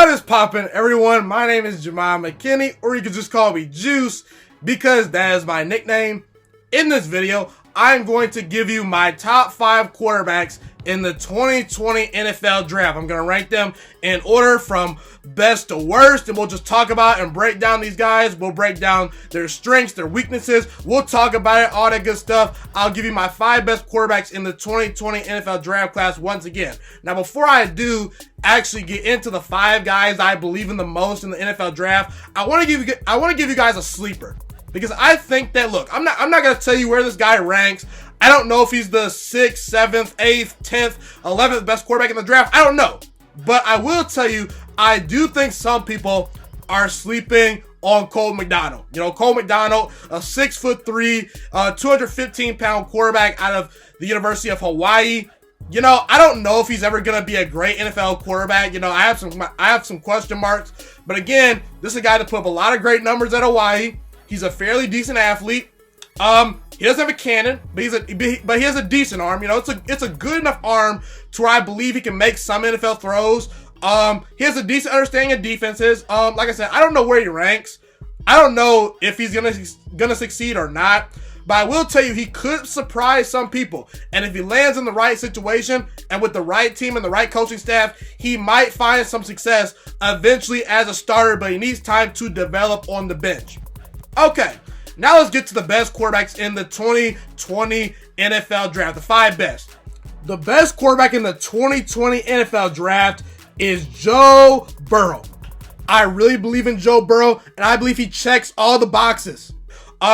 What is poppin', everyone? My name is Ghiman Mckinney, or you can just call me Juice, because that is my nickname. In this video, I'm going to give you my top 5 quarterbacks in the 2020 NFL Draft. I'm going to rank them in order from best to worst, and we'll just talk about and break down these guys. We'll break down their strengths, their weaknesses. We'll talk about it, all that good stuff. I'll give you my 5 best quarterbacks in the 2020 NFL Draft class once again. Now, before I do actually get into the 5 guys I believe in the most in the NFL Draft, I want to give you guys a sleeper. Because I think that, look, I'm not going to tell you where this guy ranks. I don't know if he's the 6th, 7th, 8th, 10th, 11th best quarterback in the draft. I don't know. But I will tell you, I do think some people are sleeping on Cole McDonald. You know, Cole McDonald, a 6'3", 215-pound quarterback out of the University of Hawaii. You know, I don't know if he's ever going to be a great NFL quarterback. You know, I have some question marks. But again, this is a guy that put up a lot of great numbers at Hawaii. He's a fairly decent athlete. He doesn't have a cannon, but he has a decent arm. You know, it's a good enough arm to where I believe he can make some NFL throws. He has a decent understanding of defenses. Like I said, I don't know where he ranks. I don't know if he's gonna succeed or not. But I will tell you, he could surprise some people. And if he lands in the right situation and with the right team and the right coaching staff, he might find some success eventually as a starter, but he needs time to develop on the bench. Okay, now let's get to the best quarterbacks in the 2020 NFL Draft, the 5 best. The best quarterback in the 2020 NFL Draft is Joe Burrow. I really believe in Joe Burrow, and I believe he checks all the boxes.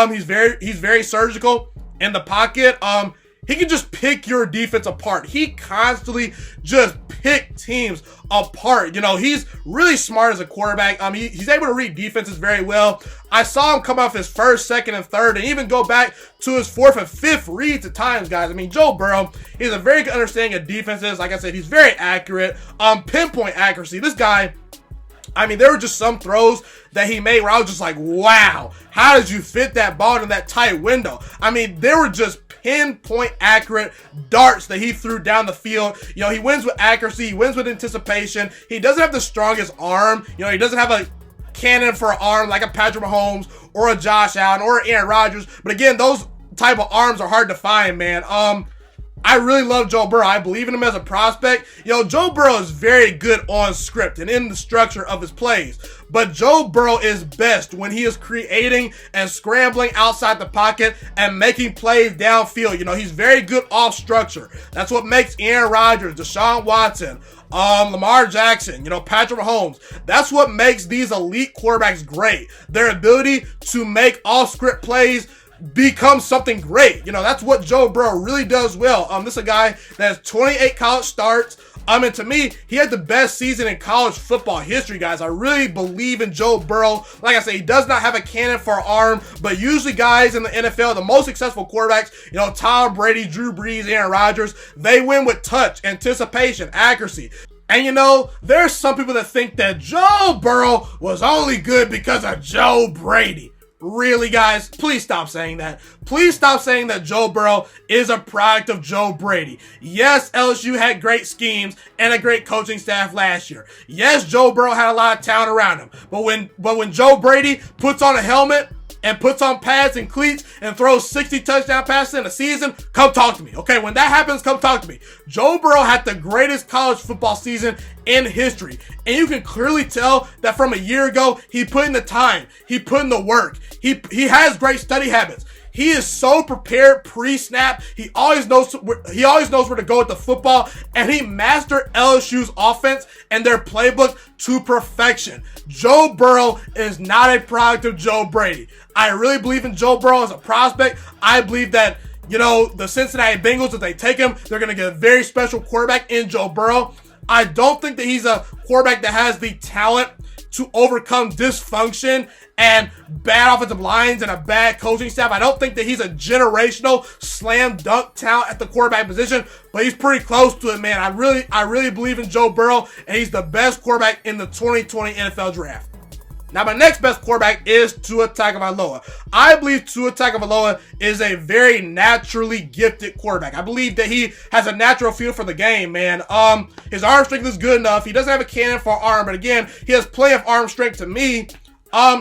He's very surgical in the pocket. He can just pick your defense apart. He constantly just picks teams apart. You know, he's really smart as a quarterback. He's able to read defenses very well. I saw him come off his 1st, 2nd, and 3rd, and even go back to his 4th and 5th reads at times, guys. I mean, Joe Burrow, he has a very good understanding of defenses. Like I said, he's very accurate. Pinpoint accuracy. This guy, I mean, there were just some throws that he made where I was just like, wow, how did you fit that ball in that tight window? I mean, there were just pinpoint accurate darts that he threw down the field. You know, he wins with accuracy. He wins with anticipation. He doesn't have the strongest arm. You know, he doesn't have a cannon for an arm like a Patrick Mahomes or a Josh Allen or Aaron Rodgers. But again, those type of arms are hard to find, man. I really love Joe Burrow. I believe in him as a prospect. You know, Joe Burrow is very good on script and in the structure of his plays. But Joe Burrow is best when he is creating and scrambling outside the pocket and making plays downfield. You know, he's very good off structure. That's what makes Aaron Rodgers, Deshaun Watson, Lamar Jackson, you know, Patrick Mahomes. That's what makes these elite quarterbacks great. Their ability to make off script plays become something great. You know, that's what Joe Burrow really does well. This is a guy that has 28 college starts. And to me, he had the best season in college football history, guys. I really believe in Joe Burrow. Like I say, he does not have a cannon for an arm, but usually guys in the NFL, the most successful quarterbacks, you know, Tom Brady, Drew Brees, Aaron Rodgers, they win with touch, anticipation, accuracy. And you know, there's some people that think that Joe Burrow was only good because of Joe Brady. Really, guys? Please stop saying that. Please stop saying that Joe Burrow is a product of Joe Brady. Yes, LSU had great schemes and a great coaching staff last year. Yes, Joe Burrow had a lot of talent around him. But when Joe Brady puts on a helmet and puts on pads and cleats and throws 60 touchdown passes in a season, come talk to me. Okay, when that happens, come talk to me. Joe Burrow had the greatest college football season in history. And you can clearly tell that from a year ago, he put in the time. He put in the work. He has great study habits. He is so prepared pre-snap. He always knows where to go with the football, and he mastered LSU's offense and their playbook to perfection. Joe Burrow is not a product of Joe Brady. I really believe in Joe Burrow as a prospect. I believe that, you know, the Cincinnati Bengals, if they take him, they're going to get a very special quarterback in Joe Burrow. I don't think that he's a quarterback that has the talent to overcome dysfunction and bad offensive lines and a bad coaching staff. I don't think that he's a generational slam dunk talent at the quarterback position, but he's pretty close to it, man. I really believe in Joe Burrow, and he's the best quarterback in the 2020 NFL Draft. Now, my next best quarterback is Tua Tagovailoa. I believe Tua Tagovailoa is a very naturally gifted quarterback. I believe that he has a natural feel for the game, man. His arm strength is good enough. He doesn't have a cannon for an arm, but again, he has plenty of arm strength to me.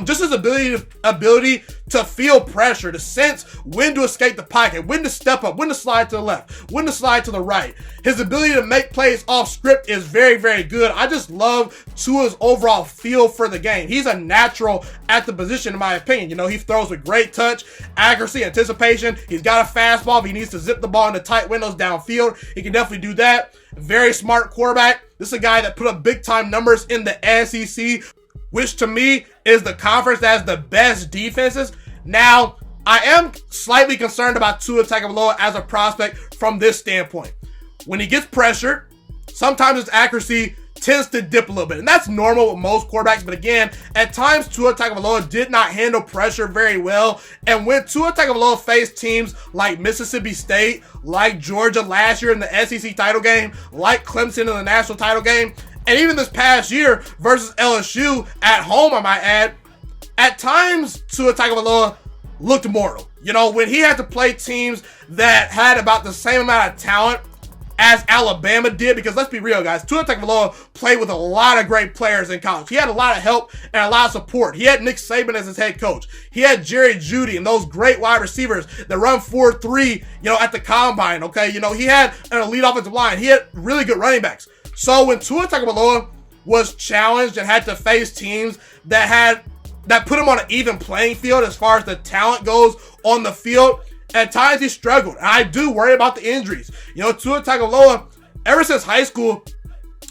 Just his ability to feel pressure, to sense when to escape the pocket, when to step up, when to slide to the left, when to slide to the right. His ability to make plays off script is very, very good. I just love Tua's overall feel for the game. He's a natural at the position, in my opinion. You know, he throws with great touch, accuracy, anticipation. He's got a fastball. If he needs to zip the ball into tight windows downfield, he can definitely do that. Very smart quarterback. This is a guy that put up big-time numbers in the SEC, which to me is the conference that has the best defenses. Now, I am slightly concerned about Tua Tagovailoa as a prospect from this standpoint. When he gets pressured, sometimes his accuracy tends to dip a little bit, and that's normal with most quarterbacks. But again, at times Tua Tagovailoa did not handle pressure very well, and when Tua Tagovailoa faced teams like Mississippi State, like Georgia last year in the SEC title game, like Clemson in the national title game, and even this past year versus LSU at home, I might add, at times Tua Tagovailoa looked mortal. You know, when he had to play teams that had about the same amount of talent as Alabama did, because let's be real, guys, Tua Tagovailoa played with a lot of great players in college. He had a lot of help and a lot of support. He had Nick Saban as his head coach. He had Jerry Jeudy and those great wide receivers that run 4.3, you know, at the combine, okay? You know, he had an elite offensive line. He had really good running backs. So when Tua Tagovailoa was challenged and had to face teams that put him on an even playing field as far as the talent goes on the field, at times he struggled. And I do worry about the injuries. You know, Tua Tagovailoa, ever since high school,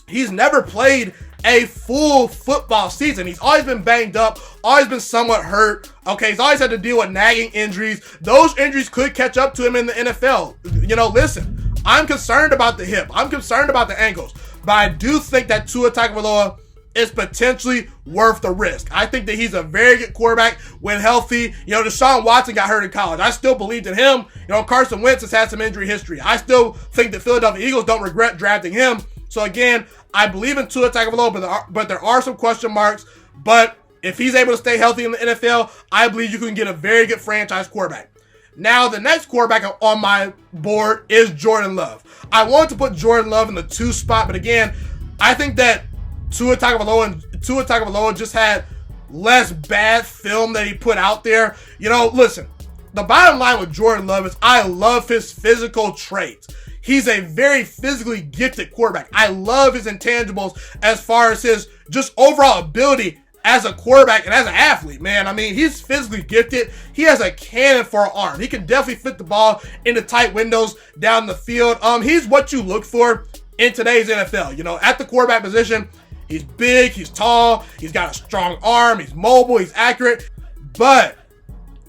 he's never played a full football season. He's always been banged up, always been somewhat hurt. Okay, he's always had to deal with nagging injuries. Those injuries could catch up to him in the NFL. You know, listen, I'm concerned about the hip. I'm concerned about the ankles. But I do think that Tua Tagovailoa is potentially worth the risk. I think that he's a very good quarterback when healthy. You know, Deshaun Watson got hurt in college. I still believed in him. You know, Carson Wentz has had some injury history. I still think the Philadelphia Eagles don't regret drafting him. So again, I believe in Tua Tagovailoa, but there are some question marks. But if he's able to stay healthy in the NFL, I believe you can get a very good franchise quarterback. Now, the next quarterback on my board is Jordan Love. I wanted to put Jordan Love in the 2 spot, but again, I think that Tua Tagovailoa just had less bad film that he put out there. You know, listen, the bottom line with Jordan Love is I love his physical traits. He's a very physically gifted quarterback. I love his intangibles as far as his just overall ability as a quarterback and as an athlete, man. I mean, he's physically gifted. He has a cannon for an arm. He can definitely fit the ball into tight windows down the field. He's what you look for in today's NFL. You know, at the quarterback position, he's big, he's tall, he's got a strong arm, he's mobile, he's accurate, but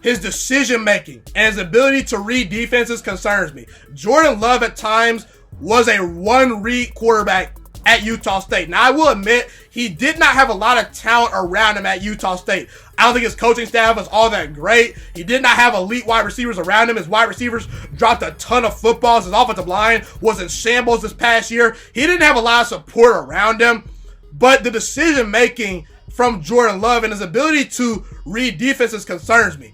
his decision-making and his ability to read defenses concerns me. Jordan Love at times was a one-read quarterback at Utah State. Now, I will admit, he did not have a lot of talent around him at Utah State. I don't think his coaching staff was all that great. He did not have elite wide receivers around him. His wide receivers dropped a ton of footballs. His offensive line was in shambles this past year. He didn't have a lot of support around him. But the decision-making from Jordan Love and his ability to read defenses concerns me.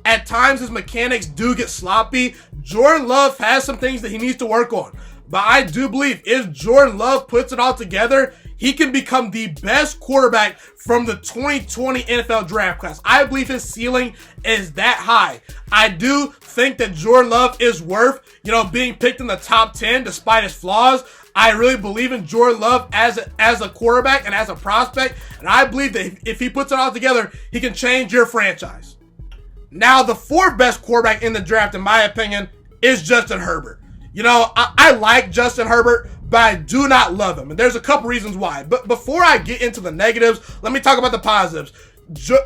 At times, his mechanics do get sloppy. Jordan Love has some things that he needs to work on. But I do believe if Jordan Love puts it all together, he can become the best quarterback from the 2020 NFL draft class. I believe his ceiling is that high. I do think that Jordan Love is worth, you know, being picked in the top 10 despite his flaws. I really believe in Jordan Love as a quarterback and as a prospect. And I believe that if he puts it all together, he can change your franchise. Now, the 4th best quarterback in the draft, in my opinion, is Justin Herbert. You know, I like Justin Herbert, but I do not love him. And there's a couple reasons why. But before I get into the negatives, let me talk about the positives.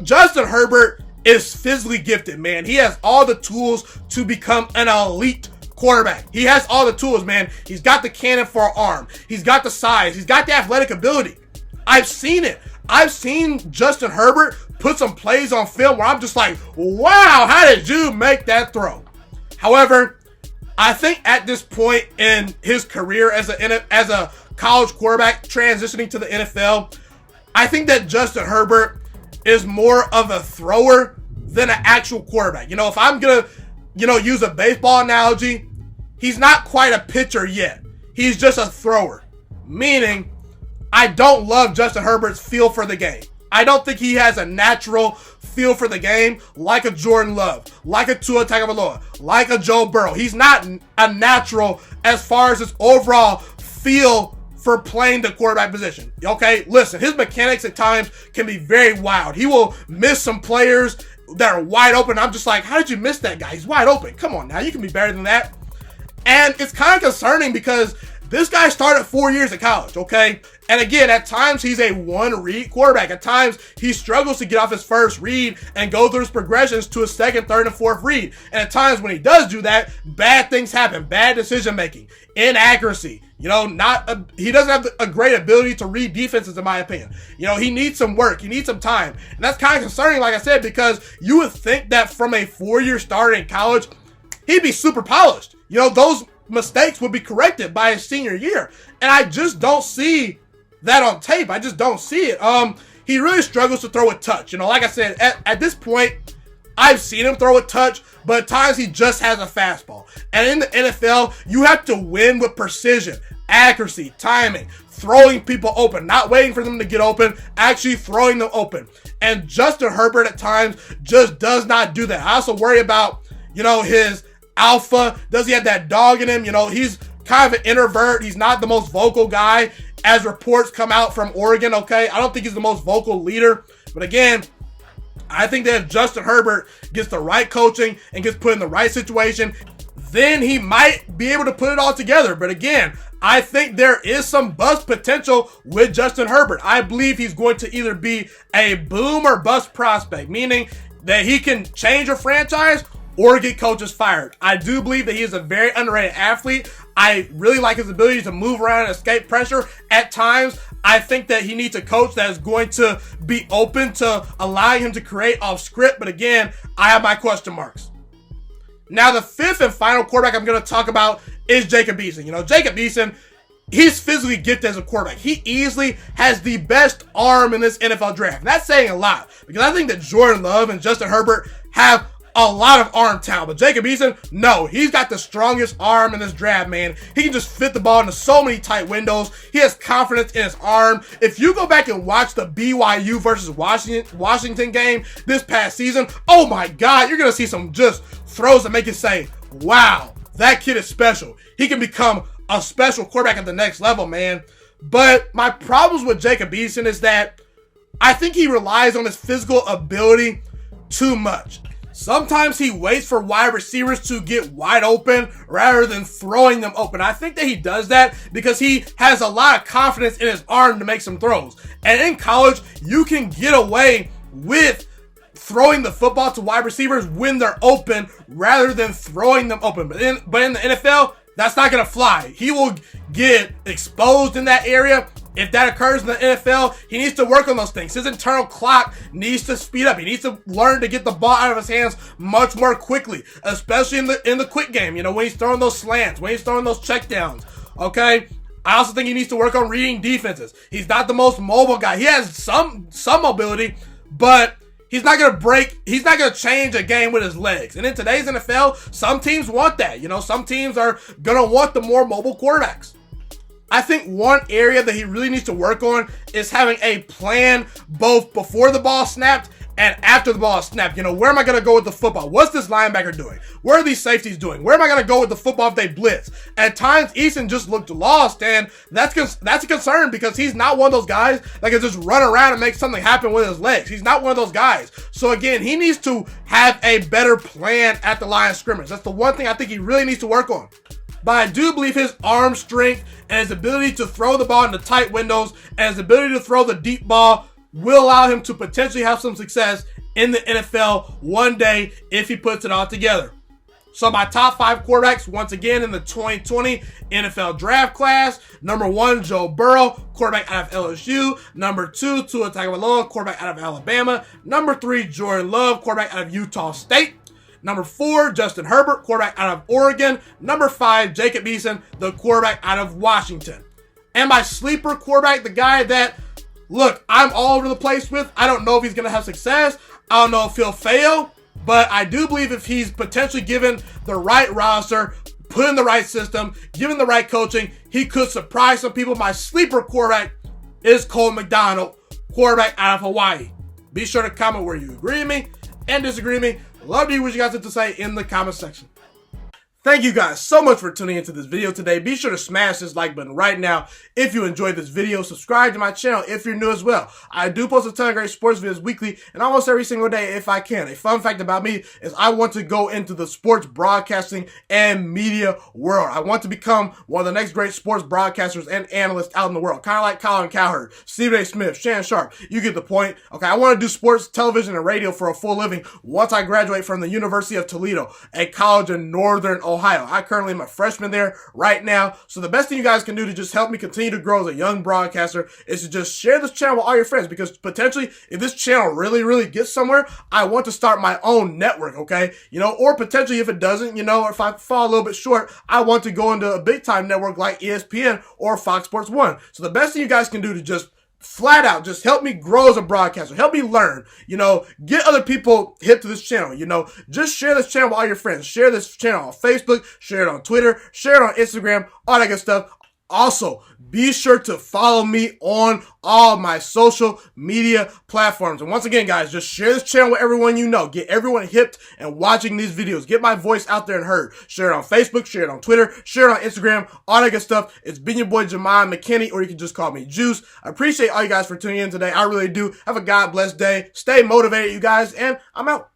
Justin Herbert is physically gifted, man. He has all the tools to become an elite quarterback. He has all the tools, man. He's got the cannon for an arm. He's got the size. He's got the athletic ability. I've seen it. I've seen Justin Herbert put some plays on film where I'm just like, wow, how did you make that throw? However, I think at this point in his career as a college quarterback transitioning to the NFL, I think that Justin Herbert is more of a thrower than an actual quarterback. If I'm going to, use a baseball analogy, he's not quite a pitcher yet. He's just a thrower. Meaning, I don't love Justin Herbert's feel for the game. I don't think he has a natural feel for the game like a Jordan Love, like a Tua Tagovailoa, like a Joe Burrow. He's not a natural as far as his overall feel for playing the quarterback position. Okay, listen, his mechanics at times can be very wild. He will miss some players that are wide open. I'm just like, how did you miss that guy? He's wide open. Come on now, you can be better than that. And it's kind of concerning because this guy started 4 years at college, okay? And again, at times he's a one-read quarterback. At times he struggles to get off his first read and go through his progressions to his second, third, and fourth read. And at times when he does do that, bad things happen. Bad decision-making, inaccuracy. He doesn't have a great ability to read defenses, in my opinion. He needs some work. He needs some time. And that's kind of concerning, like I said, because you would think that from a 4-year starter in college, he'd be super polished. Those mistakes would be corrected by his senior year. And I just don't see that on tape. I just don't see it. He really struggles to throw a touch. Like I said, at this point, I've seen him throw a touch, but at times he just has a fastball. And in the NFL, you have to win with precision, accuracy, timing, throwing people open, not waiting for them to get open, actually throwing them open. And Justin Herbert at times just does not do that. I also worry about, his alpha. Does he have that dog in him? He's kind of an introvert. He's not the most vocal guy as reports come out from Oregon, okay? I don't think he's the most vocal leader. But again, I think that if Justin Herbert gets the right coaching and gets put in the right situation, then he might be able to put it all together. But again, I think there is some bust potential with Justin Herbert. I believe he's going to either be a boom or bust prospect, meaning that he can change a franchise or get coaches fired. I do believe that he is a very underrated athlete. I really like his ability to move around and escape pressure. At times, I think that he needs a coach that is going to be open to allowing him to create off script. But again, I have my question marks. Now, the fifth and final quarterback I'm going to talk about is Jacob Eason. Jacob Eason, he's physically gifted as a quarterback. He easily has the best arm in this NFL draft. And that's saying a lot because I think that Jordan Love and Justin Herbert have a lot of arm talent, but Jacob Eason, no, he's got the strongest arm in this draft, man. He can just fit the ball into so many tight windows. He has confidence in his arm. If you go back and watch the BYU versus Washington game this past season, oh my God, you're going to see some just throws that make you say, wow, that kid is special. He can become a special quarterback at the next level, man. But my problems with Jacob Eason is that I think he relies on his physical ability too much. Sometimes he waits for wide receivers to get wide open rather than throwing them open. I think that he does that because he has a lot of confidence in his arm to make some throws. And in college, you can get away with throwing the football to wide receivers when they're open rather than throwing them open. But in the NFL, that's not going to fly. He will get exposed in that area. If that occurs in the NFL, he needs to work on those things. His internal clock needs to speed up. He needs to learn to get the ball out of his hands much more quickly, especially in the quick game. When he's throwing those slants, when he's throwing those checkdowns. Okay. I also think he needs to work on reading defenses. He's not the most mobile guy. He has some mobility, but he's not going to change a game with his legs. And in today's NFL, some teams want that. Some teams are going to want the more mobile quarterbacks. I think one area that he really needs to work on is having a plan both before the ball snapped and after the ball is snapped. Where am I going to go with the football? What's this linebacker doing? Where are these safeties doing? Where am I going to go with the football if they blitz? At times, Eason just looked lost, and that's a concern because he's not one of those guys that can just run around and make something happen with his legs. He's not one of those guys. So again, he needs to have a better plan at the line of scrimmage. That's the one thing I think he really needs to work on. But I do believe his arm strength and his ability to throw the ball into tight windows and his ability to throw the deep ball will allow him to potentially have some success in the NFL one day if he puts it all together. So my top 5 quarterbacks, once again, in the 2020 NFL draft class. Number 1, Joe Burrow, quarterback out of LSU. Number 2, Tua Tagovailoa, quarterback out of Alabama. Number 3, Jordan Love, quarterback out of Utah State. Number 4, Justin Herbert, quarterback out of Oregon. Number 5, Jacob Eason, the quarterback out of Washington. And my sleeper quarterback, the guy that look, I'm all over the place with. I don't know if he's going to have success. I don't know if he'll fail. But I do believe if he's potentially given the right roster, put in the right system, given the right coaching, he could surprise some people. My sleeper quarterback is Cole McDonald, quarterback out of Hawaii. Be sure to comment where you agree with me and disagree with me. Love to hear what you guys have to say in the comment section. Thank you guys so much for tuning into this video today. Be sure to smash this like button right now if you enjoyed this video. Subscribe to my channel if you're new as well. I do post a ton of great sports videos weekly and almost every single day if I can. A fun fact about me is I want to go into the sports broadcasting and media world. I want to become one of the next great sports broadcasters and analysts out in the world. Kind of like Colin Cowherd, Stephen A. Smith, Shannon Sharp. You get the point. Okay, I want to do sports, television, and radio for a full living once I graduate from the University of Toledo, a college in Northern Ohio. I currently am a freshman there right now. So the best thing you guys can do to just help me continue to grow as a young broadcaster is to just share this channel with all your friends, because potentially if this channel really gets somewhere, I want to start my own network, okay? Or potentially if it doesn't, or if I fall a little bit short, I want to go into a big time network like ESPN or Fox Sports 1. So the best thing you guys can do to just flat out just help me grow as a broadcaster, help me learn, get other people hip to this channel, just share this channel with all your friends, share this channel on Facebook, share it on Twitter, share it on Instagram, all that good stuff. Also, be sure to follow me on all my social media platforms. And once again, guys, just share this channel with everyone you know. Get everyone hipped and watching these videos. Get my voice out there and heard. Share it on Facebook, share it on Twitter, share it on Instagram, all that good stuff. It's been your boy, Ghiman Mckinney, or you can just call me Juice. I appreciate all you guys for tuning in today. I really do. Have a God blessed day. Stay motivated, you guys, and I'm out.